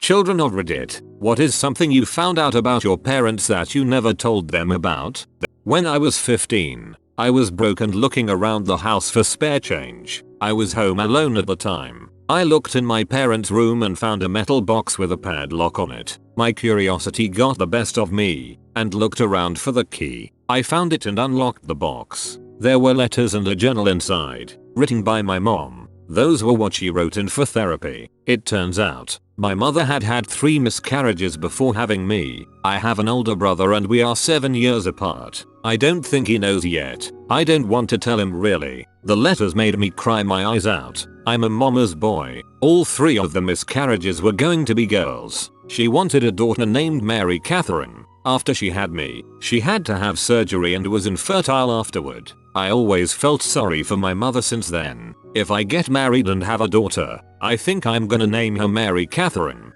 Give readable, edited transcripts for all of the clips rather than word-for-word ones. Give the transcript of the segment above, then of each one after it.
Children of Reddit, what is something you found out about your parents that you never told them about? When I was 15, I was broke and looking around the house for spare change. I was home alone at the time. I looked in my parents' room and found a metal box with a padlock on it. My curiosity got the best of me and looked around for the key. I found it and unlocked the box. There were letters and a journal inside, written by my mom. Those were what she wrote in for therapy. It turns out, my mother had had 3 miscarriages before having me. I have an older brother and we are 7 years apart. I don't think he knows yet. I don't want to tell him really. The letters made me cry my eyes out. I'm a mama's boy. All 3 of the miscarriages were going to be girls. She wanted a daughter named Mary Catherine. After she had me, she had to have surgery and was infertile afterward. I always felt sorry for my mother since then. If I get married and have a daughter, I think I'm gonna name her Mary Catherine.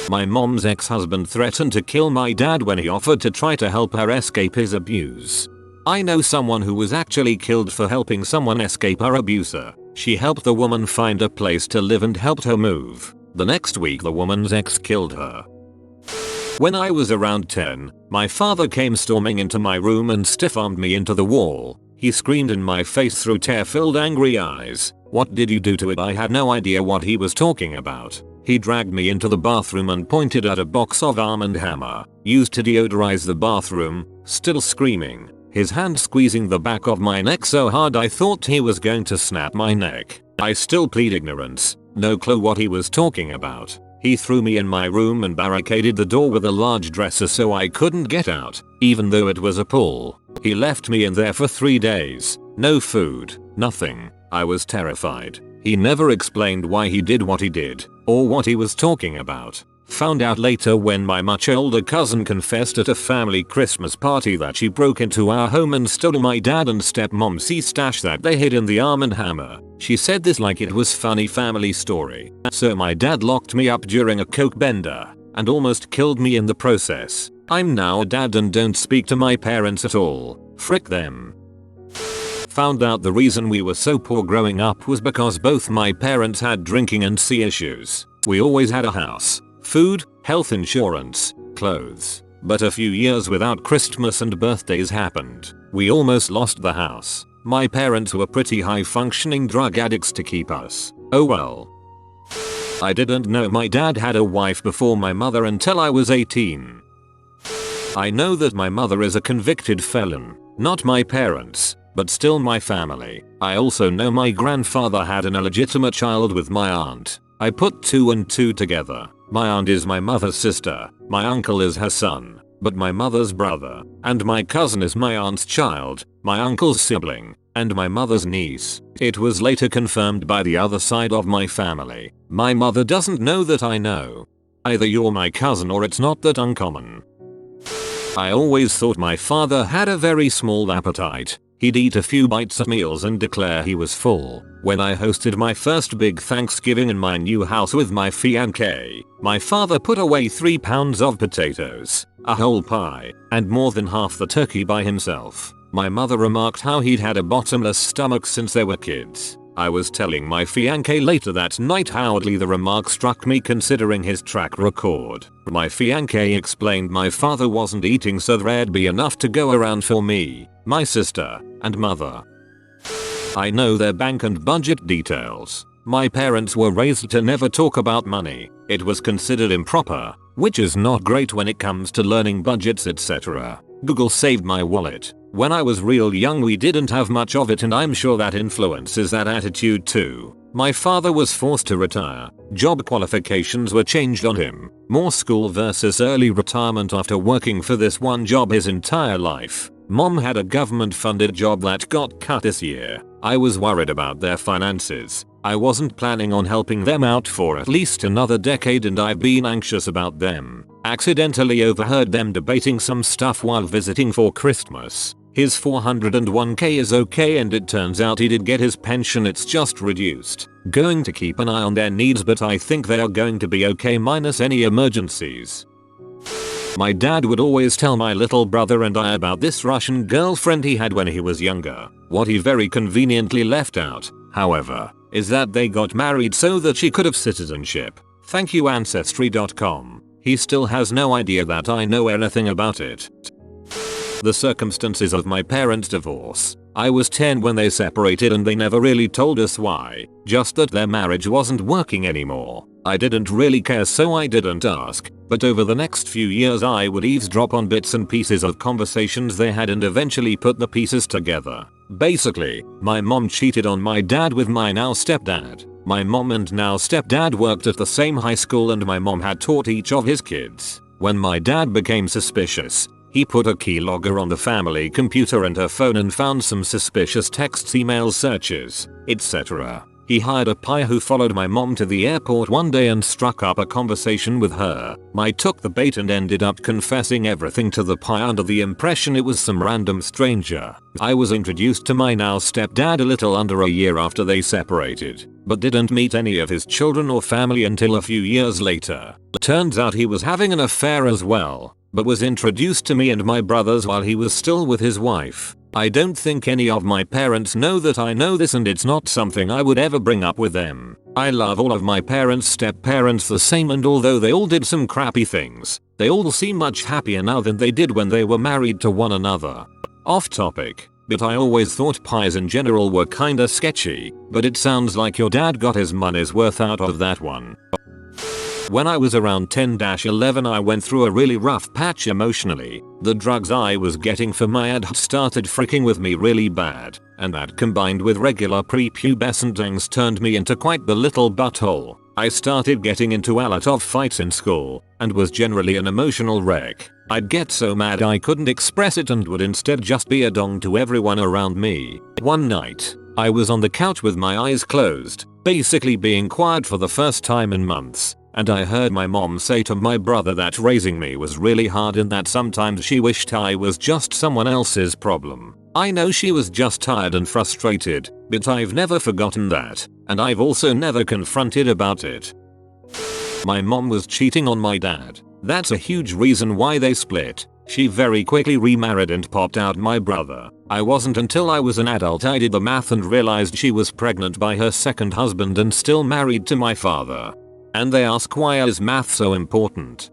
My mom's ex-husband threatened to kill my dad when he offered to try to help her escape his abuse. I know someone who was actually killed for helping someone escape her abuser. She helped the woman find a place to live and helped her move. The next week the woman's ex killed her. When I was around 10, my father came storming into my room and stiff-armed me into the wall. He screamed in my face through tear-filled angry eyes. What did you do to it? I had no idea what he was talking about. He dragged me into the bathroom and pointed at a box of Arm & Hammer, used to deodorize the bathroom, still screaming. His hand squeezing the back of my neck so hard I thought he was going to snap my neck. I still plead ignorance. No clue what he was talking about. He threw me in my room and barricaded the door with a large dresser so I couldn't get out, even though it was a pool. He left me in there for 3 days. No food, nothing. I was terrified. He never explained why he did what he did, or what he was talking about. Found out later when my much older cousin confessed at a family Christmas party that she broke into our home and stole my dad and stepmom's stash that they hid in the Arm & Hammer. She said this like it was funny family story. So my dad locked me up during a coke bender and almost killed me in the process. I'm now a dad and don't speak to my parents at all. Frick them. Found out the reason we were so poor growing up was because both my parents had drinking and issues. We always had a house, food, health insurance, clothes. But a few years without Christmas and birthdays happened. We almost lost the house. My parents were pretty high functioning drug addicts to keep us. Oh well. I didn't know my dad had a wife before my mother until I was 18. I know that my mother is a convicted felon, not my parents, but still my family. I also know my grandfather had an illegitimate child with my aunt. I put 2 and 2 together. My aunt is my mother's sister, my uncle is her son, but my mother's brother, and my cousin is my aunt's child, my uncle's sibling, and my mother's niece. It was later confirmed by the other side of my family. My mother doesn't know that I know. Either you're my cousin or it's not that uncommon. I always thought my father had a very small appetite. He'd eat a few bites at meals and declare he was full. When I hosted my first big Thanksgiving in my new house with my fiancé, my father put away 3 pounds of potatoes, a whole pie, and more than half the turkey by himself. My mother remarked how he'd had a bottomless stomach since they were kids. I was telling my fiancé later that night how oddly the remark struck me considering his track record. My fiancé explained my father wasn't eating so there'd be enough to go around for me, my sister, and mother. I know their bank and budget details. My parents were raised to never talk about money. It was considered improper, which is not great when it comes to learning budgets etc. Google saved my wallet. When I was real young we didn't have much of it and I'm sure that influences that attitude too. My father was forced to retire. Job qualifications were changed on him. More school versus early retirement after working for this one job his entire life. Mom had a government funded job that got cut this year. I was worried about their finances. I wasn't planning on helping them out for at least another decade and I've been anxious about them. Accidentally overheard them debating some stuff while visiting for Christmas. His 401k is okay and it turns out he did get his pension, it's just reduced. Going to keep an eye on their needs but I think they are going to be okay minus any emergencies. My dad would always tell my little brother and I about this Russian girlfriend he had when he was younger. What he very conveniently left out, however, is that they got married so that she could have citizenship. Thank you Ancestry.com. He still has no idea that I know anything about it. The circumstances of my parents' divorce. I was 10 when they separated and they never really told us why, just that their marriage wasn't working anymore. I didn't really care so I didn't ask, but over the next few years I would eavesdrop on bits and pieces of conversations they had and eventually put the pieces together. Basically, my mom cheated on my dad with my now stepdad. My mom and now stepdad worked at the same high school and my mom had taught each of his kids. When my dad became suspicious, he put a keylogger on the family computer and her phone and found some suspicious texts, email searches, etc. He hired a spy who followed my mom to the airport one day and struck up a conversation with her. I took the bait and ended up confessing everything to the spy under the impression it was some random stranger. I was introduced to my now stepdad a little under a year after they separated, but didn't meet any of his children or family until a few years later. Turns out he was having an affair as well, but was introduced to me and my brothers while he was still with his wife. I don't think any of my parents know that I know this and it's not something I would ever bring up with them. I love all of my parents' step-parents the same and although they all did some crappy things, they all seem much happier now than they did when they were married to one another. Off topic, but I always thought pies in general were kinda sketchy, but it sounds like your dad got his money's worth out of that one. When I was around 10-11 I went through a really rough patch emotionally. The drugs I was getting for my ADHD started freaking with me really bad, and that combined with regular prepubescent angst turned me into quite the little butthole. I started getting into a lot of fights in school, and was generally an emotional wreck. I'd get so mad I couldn't express it and would instead just be a dong to everyone around me. One night, I was on the couch with my eyes closed, basically being quiet for the first time in months. And I heard my mom say to my brother that raising me was really hard and that sometimes she wished I was just someone else's problem. I know she was just tired and frustrated, but I've never forgotten that, and I've also never confronted about it. My mom was cheating on my dad. That's a huge reason why they split. She very quickly remarried and popped out my brother. I wasn't until I was an adult I did the math and realized she was pregnant by her second husband and still married to my father. And they ask why is math so important?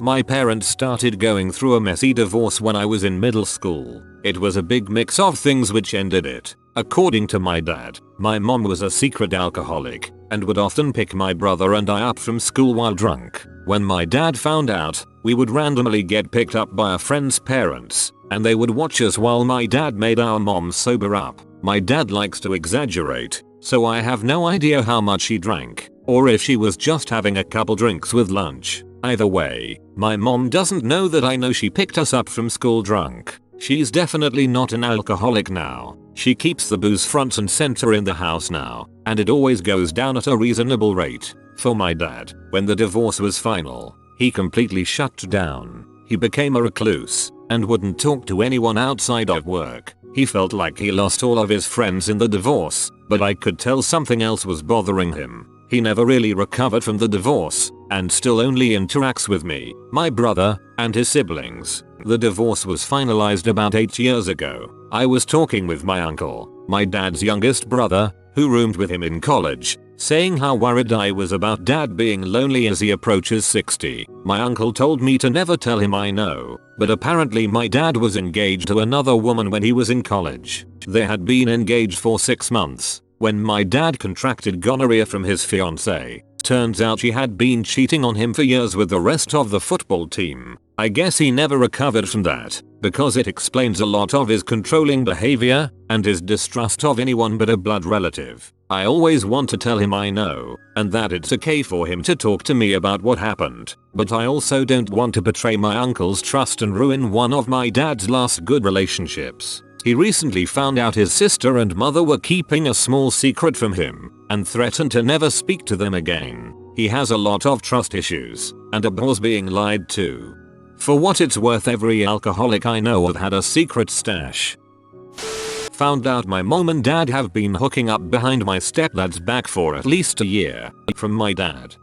My parents started going through a messy divorce when I was in middle school. It was a big mix of things which ended it. According to my dad, my mom was a secret alcoholic and would often pick my brother and I up from school while drunk. When my dad found out, we would randomly get picked up by a friend's parents and they would watch us while my dad made our mom sober up. My dad likes to exaggerate, so I have no idea how much he drank, or if she was just having a couple drinks with lunch. Either way, my mom doesn't know that I know she picked us up from school drunk. She's definitely not an alcoholic now. She keeps the booze front and center in the house now, and it always goes down at a reasonable rate. For my dad, when the divorce was final, he completely shut down. He became a recluse and wouldn't talk to anyone outside of work. He felt like he lost all of his friends in the divorce, but I could tell something else was bothering him. He never really recovered from the divorce, and still only interacts with me, my brother, and his siblings. The divorce was finalized about 8 years ago. I was talking with my uncle, my dad's youngest brother, who roomed with him in college, saying how worried I was about dad being lonely as he approaches 60. My uncle told me to never tell him I know, but apparently my dad was engaged to another woman when he was in college. They had been engaged for 6 months when my dad contracted gonorrhea from his fiancée. Turns out she had been cheating on him for years with the rest of the football team. I guess he never recovered from that, because it explains a lot of his controlling behavior and his distrust of anyone but a blood relative. I always want to tell him I know, and that it's okay for him to talk to me about what happened, but I also don't want to betray my uncle's trust and ruin one of my dad's last good relationships. He recently found out his sister and mother were keeping a small secret from him, and threatened to never speak to them again. He has a lot of trust issues, and abhors being lied to. For what it's worth, every alcoholic I know have had a secret stash. Found out my mom and dad have been hooking up behind my stepdad's back for at least a year, from my dad.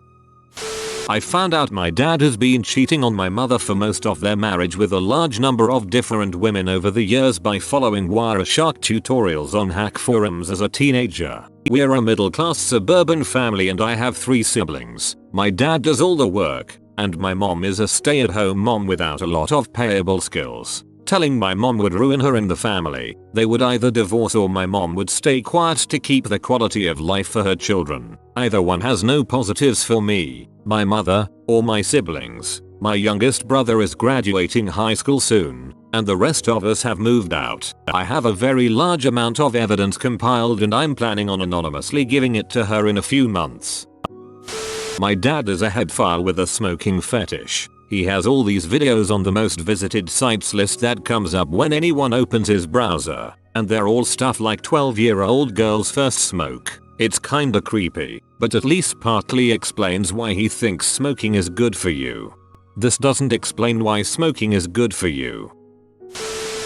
I found out my dad has been cheating on my mother for most of their marriage with a large number of different women over the years by following Wireshark tutorials on hack forums as a teenager. We're a middle class suburban family and I have 3 siblings. My dad does all the work, and my mom is a stay-at-home mom without a lot of payable skills. Telling my mom would ruin her and the family. They would either divorce or my mom would stay quiet to keep the quality of life for her children. Either one has no positives for me, my mother, or my siblings. My youngest brother is graduating high school soon, and the rest of us have moved out. I have a very large amount of evidence compiled and I'm planning on anonymously giving it to her in a few months. My dad is a headphile with a smoking fetish. He has all these videos on the most visited sites list that comes up when anyone opens his browser, and they're all stuff like 12-year-old girls first smoke. It's kinda creepy, but at least partly explains why he thinks smoking is good for you. This doesn't explain why smoking is good for you.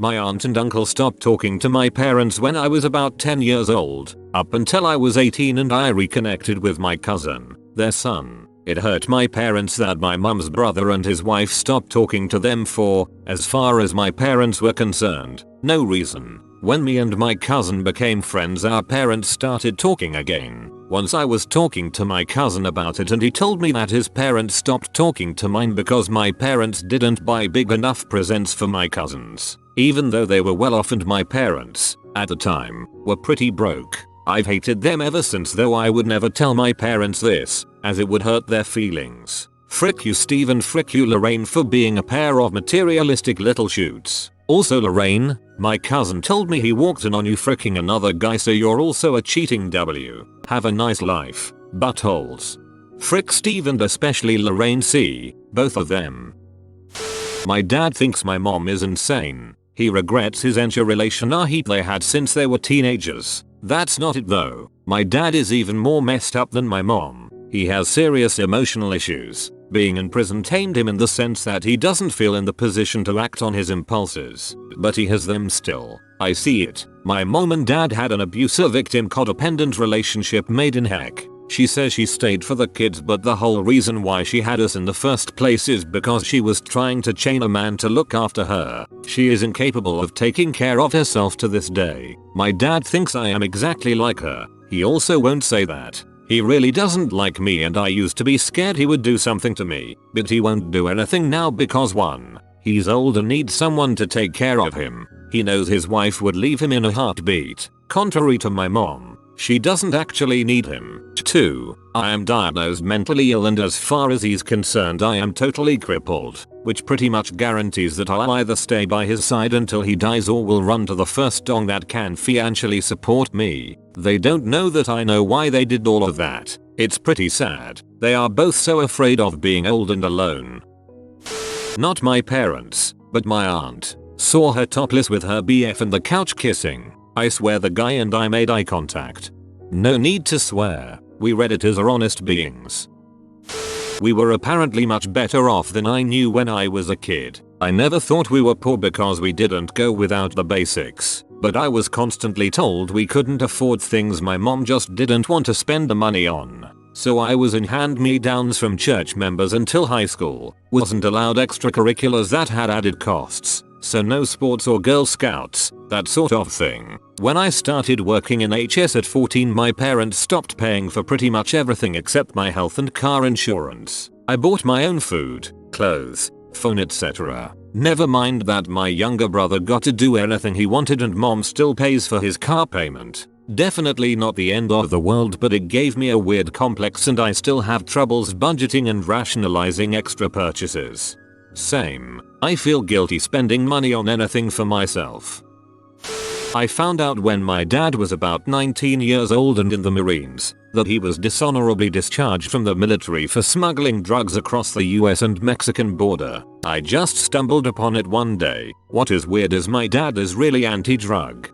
My aunt and uncle stopped talking to my parents when I was about 10 years old, up until I was 18 and I reconnected with my cousin, their son. It hurt my parents that my mum's brother and his wife stopped talking to them for, as far as my parents were concerned, no reason. When me and my cousin became friends, our parents started talking again. Once I was talking to my cousin about it and he told me that his parents stopped talking to mine because my parents didn't buy big enough presents for my cousins. Even though they were well off and my parents, at the time, were pretty broke. I've hated them ever since, though I would never tell my parents this, as it would hurt their feelings. Frick you Steve and frick you Lorraine for being a pair of materialistic little shoots. Also Lorraine, my cousin told me he walked in on you fricking another guy, so you're also a cheating W. Have a nice life, buttholes. Frick Steve and especially Lorraine C, both of them. My dad thinks my mom is insane. He regrets his interrelation they had since they were teenagers. That's not it though. My dad is even more messed up than my mom. He has serious emotional issues. Being in prison tamed him in the sense that he doesn't feel in the position to act on his impulses, but he has them still. I see it. My mom and dad had an abuser victim codependent relationship made in heck. She says she stayed for the kids, but the whole reason why she had us in the first place is because she was trying to chain a man to look after her. She is incapable of taking care of herself to this day. My dad thinks I am exactly like her. He also won't say that. He really doesn't like me and I used to be scared he would do something to me, but he won't do anything now because 1. He's old and needs someone to take care of him. He knows his wife would leave him in a heartbeat. Contrary to my mom, she doesn't actually need him. 2. I am diagnosed mentally ill and as far as he's concerned I am totally crippled, which pretty much guarantees that I'll either stay by his side until he dies or will run to the first dong that can financially support me. They don't know that I know why they did all of that. It's pretty sad. They are both so afraid of being old and alone. Not my parents, but my aunt. Saw her topless with her BF and the couch kissing. I swear the guy and I made eye contact. No need to swear. We Redditors are honest beings. We were apparently much better off than I knew when I was a kid. I never thought we were poor because we didn't go without the basics, but I was constantly told we couldn't afford things my mom just didn't want to spend the money on. So I was in hand-me-downs from church members until high school. Wasn't allowed extracurriculars that had added costs. So no sports or Girl Scouts, that sort of thing. When I started working in HS at 14, my parents stopped paying for pretty much everything except my health and car insurance. I bought my own food, clothes, phone, etc. Never mind that my younger brother got to do anything he wanted and mom still pays for his car payment. Definitely not the end of the world, but it gave me a weird complex and I still have troubles budgeting and rationalizing extra purchases. Same. I feel guilty spending money on anything for myself. I found out when my dad was about 19 years old and in the Marines that he was dishonorably discharged from the military for smuggling drugs across the US and Mexican border. I just stumbled upon it one day. What is weird is my dad is really anti-drug.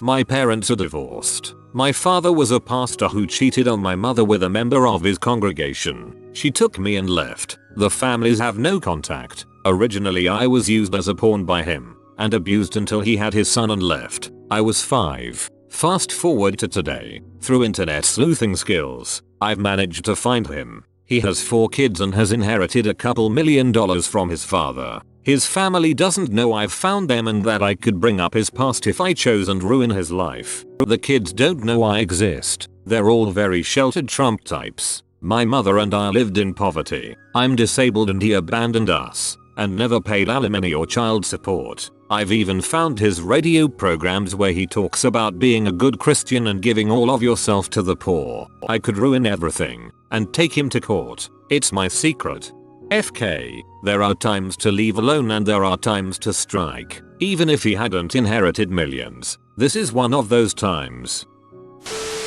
My parents are divorced. My father was a pastor who cheated on my mother with a member of his congregation. She took me and left. The families have no contact. Originally I was used as a pawn by him and abused until he had his son and left. I was 5. Fast forward to today. Through internet sleuthing skills, I've managed to find him. He has 4 kids and has inherited a couple $1,000,000 from his father. His family doesn't know I've found them and that I could bring up his past if I chose and ruin his life. The kids don't know I exist. They're all very sheltered Trump types. My mother and I lived in poverty. I'm disabled and he abandoned us and never paid alimony or child support. I've even found his radio programs where he talks about being a good Christian and giving all of yourself to the poor. I could ruin everything and take him to court. It's my secret. FK, there are times to leave alone and there are times to strike. Even if he hadn't inherited millions, this is one of those times.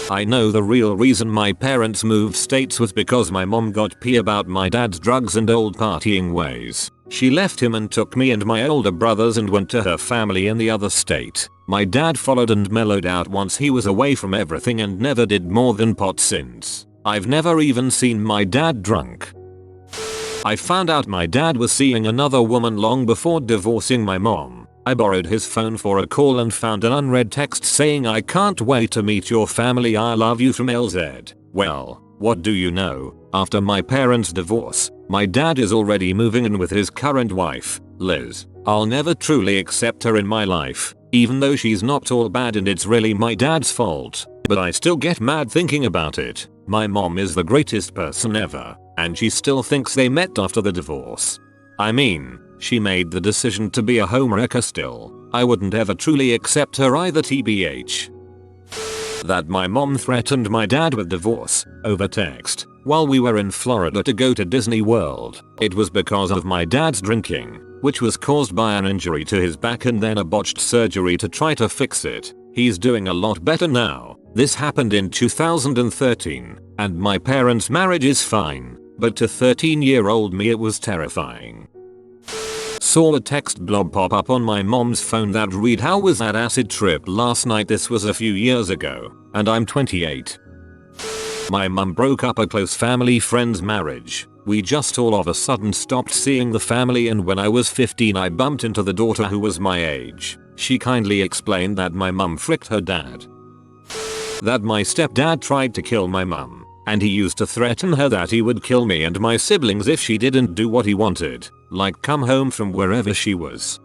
I know the real reason my parents moved states was because my mom got pee about my dad's drugs and old partying ways. She left him and took me and my older brothers and went to her family in the other state. My dad followed and mellowed out once he was away from everything and never did more than pot since. I've never even seen my dad drunk. I found out my dad was seeing another woman long before divorcing my mom. I borrowed his phone for a call and found an unread text saying, "I can't wait to meet your family, I love you," from LZ. Well, what do you know? After my parents' divorce, my dad is already moving in with his current wife, Liz. I'll never truly accept her in my life, even though she's not all bad and it's really my dad's fault. But I still get mad thinking about it. My mom is the greatest person ever, and she still thinks they met after the divorce. I mean, she made the decision to be a homewrecker still. I wouldn't ever truly accept her either, TBH. That my mom threatened my dad with divorce over text while we were in Florida to go to Disney World. It was because of my dad's drinking, which was caused by an injury to his back and then a botched surgery to try to fix it. He's doing a lot better now. This happened in 2013, and my parents' marriage is fine, but to 13-year-old me it was terrifying. Saw a text blob pop up on my mom's phone that read, "How was that acid trip last night?" This was a few years ago, and I'm 28. My mum broke up a close family friend's marriage. We just all of a sudden stopped seeing the family, and when I was 15 I bumped into the daughter who was my age. She kindly explained that my mum fricked her dad. That my stepdad tried to kill my mum, and he used to threaten her that he would kill me and my siblings if she didn't do what he wanted, like come home from wherever she was.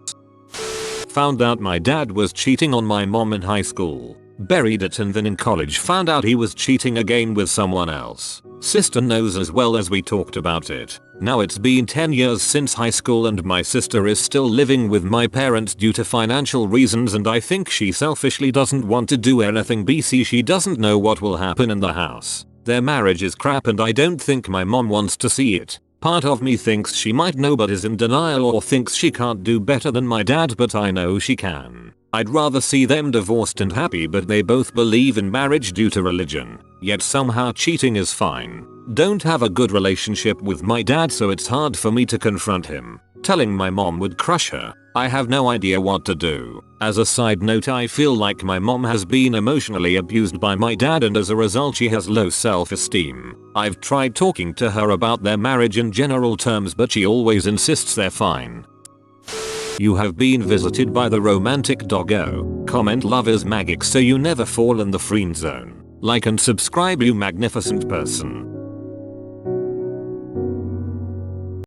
Found out my dad was cheating on my mom in high school. Buried it, and then in college found out he was cheating again with someone else. Sister knows as well, as we talked about it. Now it's been 10 years since high school and my sister is still living with my parents due to financial reasons, and I think she selfishly doesn't want to do anything. BC, she doesn't know what will happen in the house. Their marriage is crap and I don't think my mom wants to see it. Part of me thinks she might know but is in denial, or thinks she can't do better than my dad, but I know she can. I'd rather see them divorced and happy, but they both believe in marriage due to religion. Yet somehow cheating is fine. Don't have a good relationship with my dad, so it's hard for me to confront him. Telling my mom would crush her. I have no idea what to do. As a side note, I feel like my mom has been emotionally abused by my dad and as a result she has low self-esteem. I've tried talking to her about their marriage in general terms, but she always insists they're fine. You have been visited by the romantic doggo. Comment love is magic so you never fall in the friend zone. Like and subscribe, you magnificent person.